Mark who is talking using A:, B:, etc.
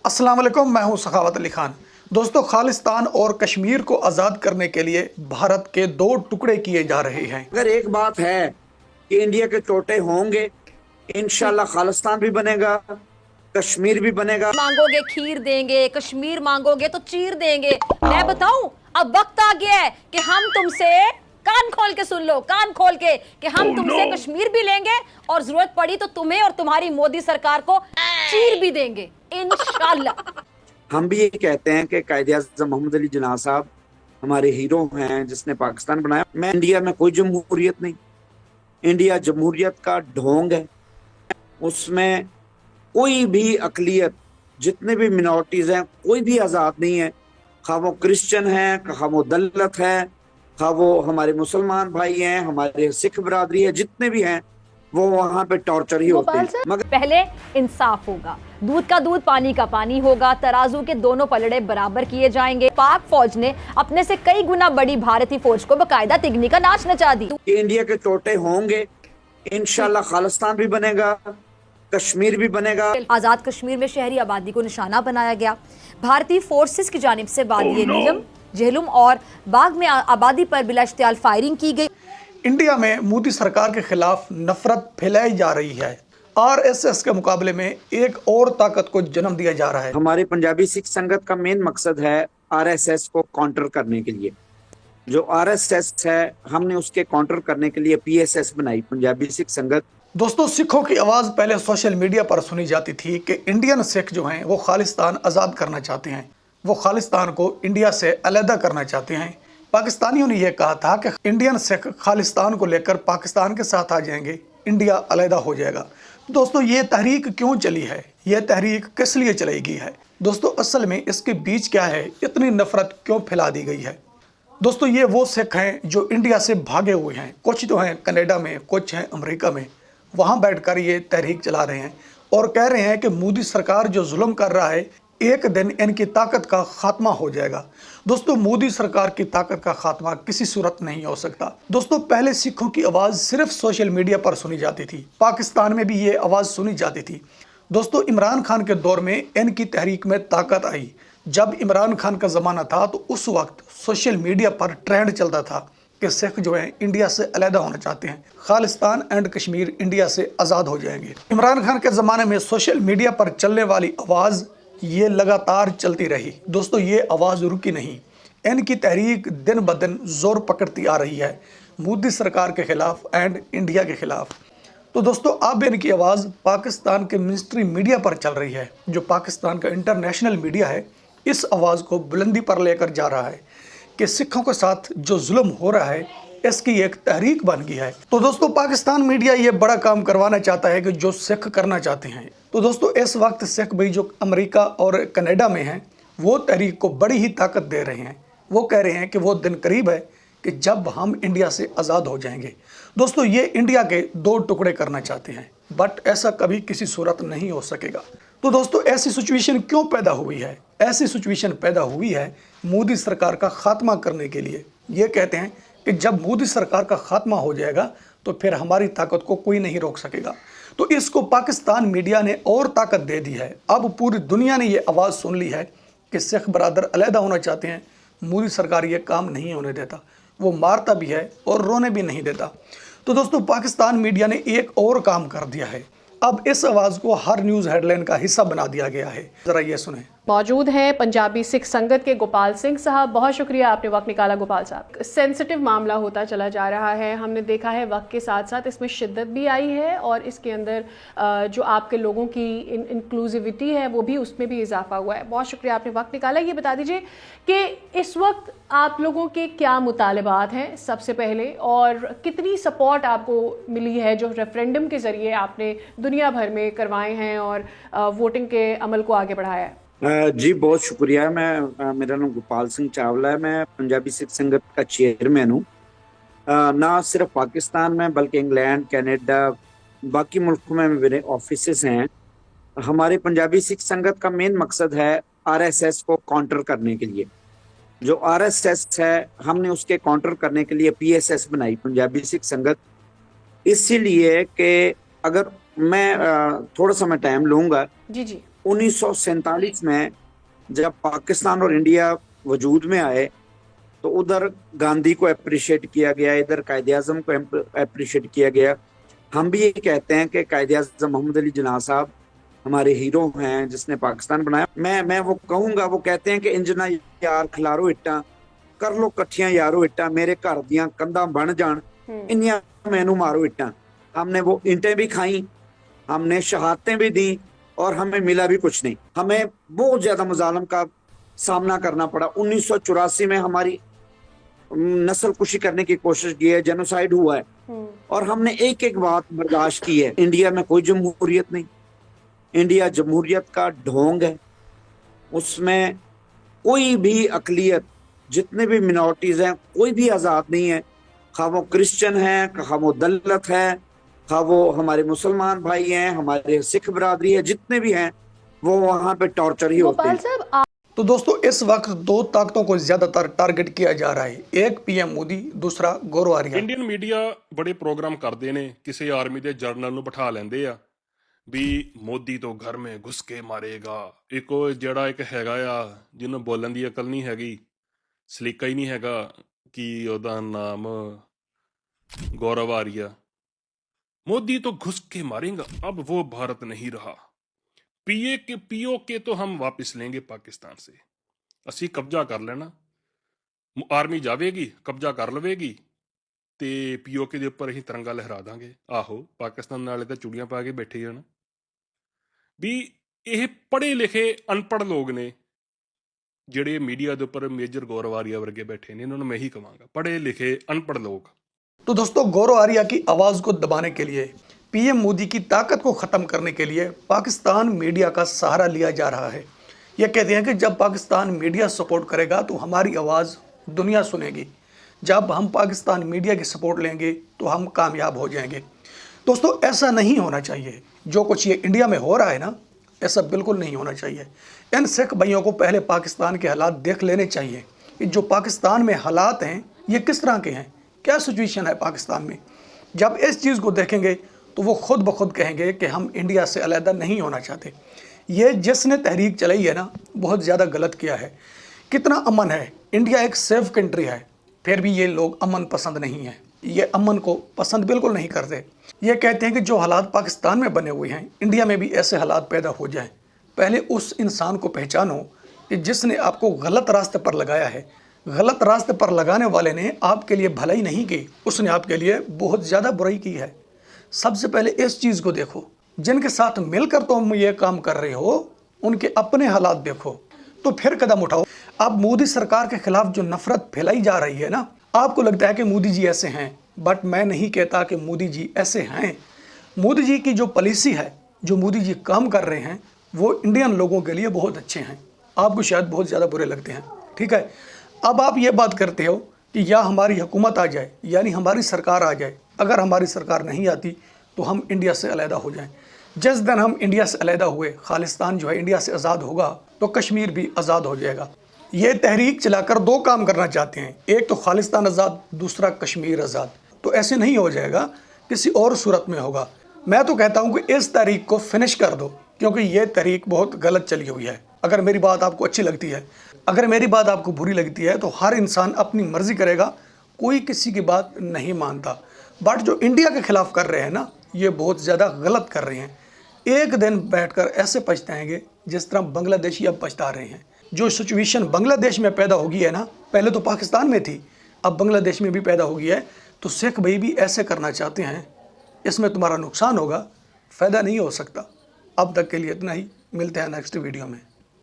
A: अस्सलाम वालेकुम, मैं हूं सखावत अली खान। दोस्तों, खालिस्तान और कश्मीर को आज़ाद करने के लिए भारत के दो टुकड़े किए जा रहे हैं।
B: अगर एक बात है कि इंडिया के टोटे होंगे, इंशाल्लाह खालिस्तान भी बनेगा, कश्मीर भी बनेगा।
C: मांगोगे खीर देंगे, कश्मीर मांगोगे तो चीर देंगे। मैं बताऊं, अब वक्त आ गया है कि हम तुमसे, कान खोल के सुन लो, कान खोल के, कि हम तुमसे कश्मीर भी लेंगे और जरूरत पड़ी तो तुम्हें और तुम्हारी मोदी सरकार को चीर भी देंगे इंशाल्लाह।
B: हम भी ये कहते हैं कि कायद-ए-आज़म मोहम्मद अली जिन्ना साहब हमारे हीरो हैं, जिसने पाकिस्तान बनाया। मैं इंडिया में कोई जमहूरियत नहीं, इंडिया जमहूरियत का ढोंग है। उसमें कोई भी अकलियत, जितने भी मिनॉरिटीज हैं, कोई भी आज़ाद नहीं है। खा वो क्रिश्चियन हैं, खा वो दलित है, खा वो हमारे मुसलमान भाई हैं, हमारे सिख बरादरी है, जितने भी हैं वो वहां पे टॉर्चर ही होते हैं।
C: मगर पहले इंसाफ होगा, दूध का दूध पानी का पानी होगा, तराजू के दोनों पलड़े बराबर किए जाएंगे। पाक फौज ने अपने से कई गुना बड़ी भारतीय फौज को बकायदा तिगनी का नाच नचा दी।
B: इंडिया के टोटे होंगे, इंशाल्लाह खालिस्तान भी बनेगा, कश्मीर भी बनेगा।
C: आजाद कश्मीर में शहरी आबादी को निशाना बनाया गया। भारतीय फोर्सेस की जानिब से वादी नीलम, झेलुम और बाग में आबादी पर बिला इश्तियाल फायरिंग की गई।
A: इंडिया में मोदी सरकार के खिलाफ नफरत फैलाई जा रही है। आरएसएस के मुकाबले में एक और ताकत को जन्म दिया जा रहा है।
B: हमारे पंजाबी सिख संगत का मेन मकसद है आरएसएस को काउंटर करने के लिए। जो आरएसएस है, हमने उसके काउंटर करने के लिए पीएसएस बनाई, पंजाबी सिख संगत।
A: दोस्तों, सिखों की आवाज़ पहले सोशल मीडिया पर सुनी जाती थी कि इंडियन सिख जो हैं वो खालिस्तान आज़ाद करना चाहते हैं, वो खालिस्तान को इंडिया से अलहदा करना चाहते हैं। पाकिस्तानियों ने यह कहा था कि इंडियन सिख खालिस्तान को लेकर पाकिस्तान के साथ आ जाएंगे, इंडिया अलहदा हो जाएगा। दोस्तों, ये तहरीक क्यों चली है, ये तहरीक किस लिए चलाई है? दोस्तों, असल में इसके बीच क्या है, इतनी नफरत क्यों फैला दी गई है? दोस्तों, ये वो सिख हैं जो इंडिया से भागे हुए हैं। कुछ तो हैं कनाडा में, कुछ हैं अमेरिका में। वहाँ बैठकर ये तहरीक चला रहे हैं और कह रहे हैं कि मोदी सरकार जो जुल्म कर रहा है, एक दिन इनकी ताकत का खात्मा हो जाएगा। दोस्तों, मोदी सरकार की ताकत का खात्मा किसी सूरत नहीं हो सकता। दोस्तों, पहले सिखों की आवाज़ सिर्फ सोशल मीडिया पर सुनी जाती थी, पाकिस्तान में भी ये आवाज़ सुनी जाती थी। दोस्तों, इमरान खान के दौर में इनकी तहरीक में ताकत आई। जब इमरान खान का ज़माना था तो उस वक्त सोशल मीडिया पर ट्रेंड चलता था कि सिख जो हैं इंडिया से अलहदा होना चाहते हैं, खालिस्तान एंड कश्मीर इंडिया से आज़ाद हो जाएंगे। इमरान खान के ज़माने में सोशल मीडिया पर चलने वाली आवाज़ ये लगातार चलती रही। दोस्तों, ये आवाज़ रुकी नहीं। इनकी तहरीक दिन ब दिन जोर पकड़ती आ रही है मोदी सरकार के खिलाफ एंड इंडिया के खिलाफ। तो दोस्तों, अब इनकी आवाज़ पाकिस्तान के मिनिस्ट्री मीडिया पर चल रही है। जो पाकिस्तान का इंटरनेशनल मीडिया है, इस आवाज़ को बुलंदी पर लेकर जा रहा है कि सिखों के साथ जो जुल्म हो रहा है, इसकी एक तहरीक बन गई है। तो दोस्तों, पाकिस्तान मीडिया ये बड़ा काम करवाना चाहता है कि जो सिख करना चाहते हैं। तो दोस्तों, इस वक्त सिख भाई जो अमेरिका और कनाडा में हैं, वो तहरीक को बड़ी ही ताकत दे रहे हैं। वो कह रहे हैं कि वो दिन करीब है कि जब हम इंडिया से आज़ाद हो जाएंगे। दोस्तों, ये इंडिया के दो टुकड़े करना चाहते हैं, बट ऐसा कभी किसी सूरत नहीं हो सकेगा। तो दोस्तों, ऐसी सिचुएशन क्यों पैदा हुई है? ऐसी सिचुएशन पैदा हुई है मोदी सरकार का खात्मा करने के लिए। ये कहते हैं कि जब मोदी सरकार का खात्मा हो जाएगा तो फिर हमारी ताकत को कोई नहीं रोक सकेगा। तो इसको पाकिस्तान मीडिया ने और ताकत दे दी है। अब पूरी दुनिया ने ये आवाज़ सुन ली है कि सिख बरादर अलहदा होना चाहते हैं, मोदी सरकार ये काम नहीं होने देता। वो मारता भी है और रोने भी नहीं देता। तो दोस्तों, पाकिस्तान मीडिया ने एक और काम कर दिया है। अब इस आवाज़ को हर न्यूज़ हेडलाइन का हिस्सा बना दिया गया है। ज़रा ये सुने।
D: मौजूद हैं पंजाबी सिख संगत के गोपाल सिंह साहब। बहुत शुक्रिया, आपने वक्त निकाला गोपाल साहब। सेंसिटिव मामला होता चला जा रहा है, हमने देखा है वक्त के साथ साथ इसमें शिद्दत भी आई है और इसके अंदर जो आपके लोगों की इंक्लूसिविटी है वो भी, उसमें भी इजाफा हुआ है। बहुत शुक्रिया, आपने वक्त निकाला। ये बता दीजिए कि इस वक्त आप लोगों के क्या मुतालबात हैं सबसे पहले, और कितनी सपोर्ट आपको मिली है जो रेफरेंडम के ज़रिए आपने दुनिया भर में करवाए हैं और वोटिंग के अमल को आगे बढ़ाया है?
B: जी बहुत शुक्रिया। मेरा नाम गोपाल सिंह चावला है। मैं पंजाबी सिख संगत का चेयरमैन हूँ। ना सिर्फ पाकिस्तान में बल्कि इंग्लैंड, कनाडा, बाकी मुल्कों में मेरे ऑफिसेस हैं। हमारे पंजाबी सिख संगत का मेन मकसद है आरएसएस को काउंटर करने के लिए। जो आरएसएस है, हमने उसके काउंटर करने के लिए पीएसएस बनाई, पंजाबी सिख संगत। इसीलिए कि अगर मैं थोड़ा सा मैं टाइम लूंगा।
D: जी जी।
B: 1947 में जब पाकिस्तान और इंडिया वजूद में आए तो उधर गांधी को अप्रिशिएट किया गया, इधर कायदे आजम को अप्रिशिएट किया गया। हम भी ये कहते हैं कि कायदे आजम मोहम्मद अली जिन्ना साहब हमारे हीरो हैं जिसने पाकिस्तान बनाया। मैं वो कहूंगा, वो कहते हैं कि इंजना यार खिलारो इट्टा, कर लो कट्ठियां यारो इट्टा, मेरे घर दियां कंधा बन जान, इन्नियां मैनू मारो इट्टा। हमने वो ईंटें भी खाई, हमने शहादतें भी दी और हमें मिला भी कुछ नहीं। हमें बहुत ज्यादा मुजालम का सामना करना पड़ा। 1984 में हमारी नस्ल कुशी करने की कोशिश की है, जेनोसाइड हुआ है और हमने एक एक बात बर्दाश्त की है। इंडिया में कोई जमहूरियत नहीं, इंडिया जमहूरियत का ढोंग है। उसमें कोई भी अकलियत, जितने भी मिनॉरिटीज हैं, कोई भी आजाद नहीं है। खा वो क्रिश्चियन है, खा वो दलित है, खा वो हमारे मुसलमान भाई हैं, हमारे सिख बरादरी है, जितने भी हैं वो वहां पे टॉर्चर ही होते हैं।
A: तो दोस्तों इस वक्त दो ताकतों को ज्यादातर टारगेट किया जा रहा है, एक पीएम मोदी, दूसरा गौरव आर्या।
E: ਇੰਡੀਅਨ ਮੀਡੀਆ ਬੜੇ ਪ੍ਰੋਗਰਾਮ ਕਰਦੇ ਨੇ, ਕਿਸੇ ਆਰਮੀ ਦੇ ਜਰਨਲ ਨੂੰ ਬਿਠਾ ਲੈਂਦੇ ਆ ਵੀ ਮੋਦੀ ਤੋਂ ਘਰ ਮੇ ਘੁਸ ਕੇ ਮਾਰੇਗਾ। ਇੱਕ ਉਹ ਜਿਹੜਾ ਇੱਕ ਹੈਗਾ ਆ ਜਿਹਨੂੰ ਬੋਲਣ ਦੀ ਅਕਲ ਨਹੀਂ ਹੈਗੀ, ਸਲੀਕਾ ਹੀ ਨਹੀਂ ਹੈਗਾ, ਕਿ ਉਹਦਾ ਨਾਮ गौरव आर्या। मोदी तो घुस के मारेगा, अब वो भारत नहीं रहा। पीओके तो हम वापस लेंगे पाकिस्तान से, ਅਸੀਂ कब्जा कर लेना। आर्मी जावेगी, कब्जा कर लवेगी ਤੇ ਪੀਓਕੇ ਦੇ ਉੱਪਰ ਅਸੀਂ ਤਿਰੰਗਾ ਲਹਿਰਾ ਦਾਂਗੇ। ਆਹੋ, ਪਾਕਿਸਤਾਨ ਨਾਲੇ ਤਾਂ ਚੂੜੀਆਂ ਪਾ ਕੇ ਬੈਠੇ ਹਨ ਵੀ ਇਹ ਪੜ੍ਹੇ ਲਿਖੇ ਅਨਪੜ੍ਹ ਲੋਕ ਨੇ ਜਿਹੜੇ ਮੀਡੀਆ ਦੇ ਉੱਪਰ ਮੇਜਰ ਗੌਰਵ ਆਰੀਆ ਵਰਗੇ ਬੈਠੇ ਨੇ। ਇਹਨਾਂ ਨੂੰ ਮੈਂ ਹੀ ਕਹਾਂਗਾ, ਪੜ੍ਹੇ ਲਿਖੇ ਅਨਪੜ੍ਹ ਲੋਕ।
A: तो दोस्तों गौरव आर्या की आवाज को दबाने के लिए, पीएम मोदी की ताकत को खत्म करने के लिए पाकिस्तान मीडिया का सहारा लिया जा रहा है। ये कहते हैं कि जब पाकिस्तान मीडिया सपोर्ट करेगा तो हमारी आवाज़ दुनिया सुनेगी, जब हम पाकिस्तान मीडिया की सपोर्ट लेंगे तो हम कामयाब हो जाएंगे। दोस्तों ऐसा नहीं होना चाहिए। जो कुछ ये इंडिया में हो रहा है ना, ऐसा बिल्कुल नहीं होना चाहिए। इन सिख भाइयों को पहले पाकिस्तान के हालात देख लेने चाहिए कि जो पाकिस्तान में हालात हैं ये किस तरह के हैं, क्या सिचुएशन है पाकिस्तान में। जब इस चीज़ को देखेंगे तो वो खुद ब खुद कहेंगे कि हम इंडिया से अलहदा नहीं होना चाहते। ये जिसने तहरीक चलाई है ना, बहुत ज़्यादा गलत किया है। कितना अमन है, इंडिया एक सेफ कंट्री है, फिर भी ये लोग अमन पसंद नहीं है, ये अमन को पसंद बिल्कुल नहीं करते। ये कहते हैं कि जो हालात पाकिस्तान में बने हुए हैं, इंडिया में भी ऐसे हालात पैदा हो जाएं। पहले उस इंसान को पहचानो कि जिसने आपको गलत रास्ते पर लगाया है। गलत रास्ते पर लगाने वाले ने आपके लिए भलाई नहीं की, उसने आपके लिए बहुत ज़्यादा बुराई की है। सबसे पहले इस चीज़ को देखो। जिनके साथ मिलकर तुम ये काम कर रहे हो, उनके अपने हालात देखो, तो फिर कदम उठाओ। अब मोदी सरकार के खिलाफ जो नफरत फैलाई जा रही है ना, आपको लगता है कि मोदी जी ऐसे हैं, बट मैं नहीं कहता कि मोदी जी ऐसे हैं। मोदी जी की जो पॉलिसी है, जो मोदी जी काम कर रहे हैं, वो इंडियन लोगों के लिए बहुत अच्छे हैं। आपको शायद बहुत ज़्यादा बुरे लगते हैं, ठीक है। अब आप ये बात करते हो कि या हमारी हुकूमत आ जाए, यानी हमारी सरकार आ जाए। अगर हमारी सरकार नहीं आती तो हम इंडिया से अलहदा हो जाएं। जिस दिन हम इंडिया से अलहदा हुए, खालिस्तान जो है इंडिया से आज़ाद होगा, तो कश्मीर भी आज़ाद हो जाएगा। ये तहरीक चलाकर दो काम करना चाहते हैं, एक तो खालिस्तान आज़ाद, दूसरा कश्मीर आज़ाद। तो ऐसे नहीं हो जाएगा, किसी और सूरत में होगा। मैं तो कहता हूँ कि इस तहरीक को फिनिश कर दो, क्योंकि ये तहरीक बहुत गलत चली हुई है। अगर मेरी बात आपको अच्छी लगती है, अगर मेरी बात आपको बुरी लगती है, तो हर इंसान अपनी मर्जी करेगा, कोई किसी की बात नहीं मानता। बट जो इंडिया के खिलाफ कर रहे हैं ना, ये बहुत ज़्यादा गलत कर रहे हैं। एक दिन बैठकर ऐसे पछताएंगे जिस तरह बांग्लादेशी अब पछता रहे हैं। जो सिचुएशन बांग्लादेश में पैदा होगी है ना, पहले तो पाकिस्तान में थी, अब बांग्लादेश में भी पैदा होगी है। तो सिख भाई भी ऐसे करना चाहते हैं, इसमें तुम्हारा नुकसान होगा, फ़ायदा नहीं हो सकता। अब तक के लिए इतना ही, मिलते हैं नेक्स्ट वीडियो में।